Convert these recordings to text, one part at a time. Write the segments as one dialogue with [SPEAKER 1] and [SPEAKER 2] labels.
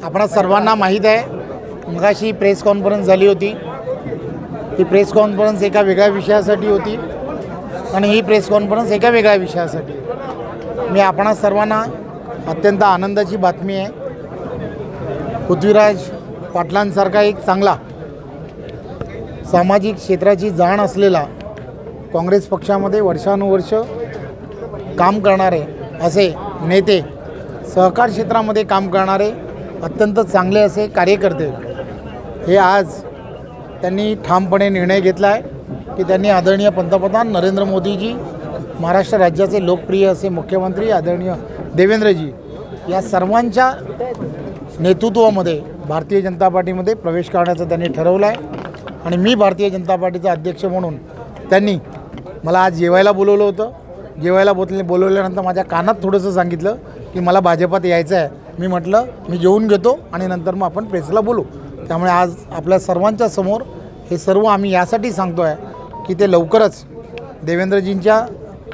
[SPEAKER 1] आपणा सर्वांना माहीत आहे, मगाशी प्रेस कॉन्फरन्स झाली होती। ही प्रेस कॉन्फरन्स एका वेगळ्या विषयासाठी होती आणि ही प्रेस कॉन्फरन्स एका वेगळ्या विषयासाठी। मी आपणा सर्वांना अत्यंत आनंदाची बातमी आहे, पृथ्वीराज पाटलांसारखा एक चांगला सामाजिक क्षेत्राची जाण असलेला, काँग्रेस पक्षामध्ये वर्षानुवर्ष काम करणारे असे नेते, सहकार क्षेत्रामध्ये काम करणारे अत्यंत चांगले असे कार्यकर्ते, हे आज त्यांनी ठामपणे निर्णय घेतला आहे की त्यांनी आदरणीय पंतप्रधान नरेंद्र मोदीजी, महाराष्ट्र राज्याचे लोकप्रिय असे मुख्यमंत्री आदरणीय देवेंद्रजी या सर्वांच्या नेतृत्वामध्ये भारतीय जनता पार्टीमध्ये प्रवेश करण्याचं त्यांनी ठरवलं आहे। आणि मी भारतीय जनता पार्टीचा अध्यक्ष म्हणून त्यांनी मला आज जेवायला बोलवलं होतं। जेवायला बोलवल्यानंतर माझ्या कानात थोडंसं सांगितलं की मला भाजपात यायचं आहे। मी म्हटलं मी जेवून घेतो आणि नंतर मग आपण प्रेसला बोलू। त्यामुळे आज आपल्या सर्वांच्या समोर हे सर्व आम्ही यासाठी सांगतो आहे की ते लवकरच देवेंद्रजींच्या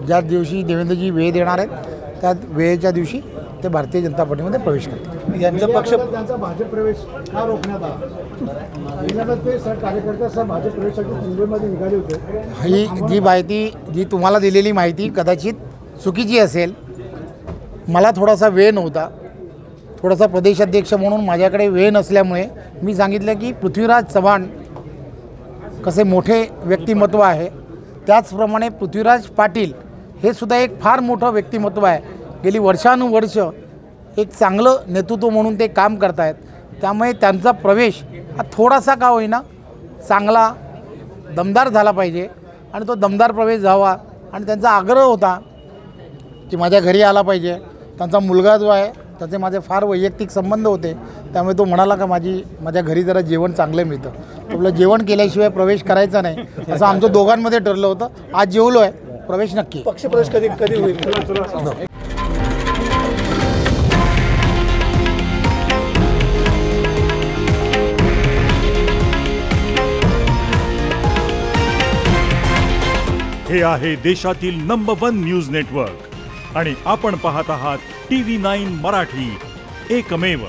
[SPEAKER 1] ज्या दिवशी देवेंद्रजी वेळ देणार आहेत त्या वेळेच्या दिवशी ते भारतीय जनता पार्टीमध्ये प्रवेश करतील।
[SPEAKER 2] यांचा पक्ष
[SPEAKER 3] त्यांचा भाजप प्रवेश का रोखण्यात आला? ते कार्यकर्ते भाजप प्रवेशासाठी मुंबईमध्ये निघाले होते।
[SPEAKER 1] ही जी माहिती, जी तुम्हाला दिलेली माहिती कदाचित चुकीची असेल। मला थोडासा वेळ नव्हता, थोडासा प्रदेशाध्यक्ष म्हणून माझ्याकडे वेळ नसल्यामुळे मी सांगितलं की पृथ्वीराज चव्हाण कसे मोठे व्यक्तिमत्व आहे, त्याचप्रमाणे पृथ्वीराज पाटील हे सुद्धा एक फार मोठं व्यक्तिमत्व आहे। गेली वर्षानुवर्ष एक चांगलं नेतृत्व म्हणून ते काम करत आहेत। त्यामुळे त्यांचा प्रवेश हा थोडासा का होईना चांगला दमदार झाला पाहिजे आणि तो दमदार प्रवेश जावा। आणि त्यांचा आग्रह होता की माझ्या घरी आला पाहिजे। त्यांचा मुलगा जो आहे त्याचे माझे फार वैयक्तिक संबंध होते, त्यामुळे तो म्हणाला का माझ्या घरी जरा जेवण चांगलं मिळतं, आपलं जेवण केल्याशिवाय प्रवेश करायचा नाही असं आमचं दोघांमध्ये ठरलं होतं। आज जेवलो आहे, प्रवेश नक्की।
[SPEAKER 2] पक्ष प्रवेश कधी होईल?
[SPEAKER 4] हे आहे देशातील नंबर 1 न्यूज नेटवर्क आणि आपण पाहत आहात TV9 मराठी, एकमेव।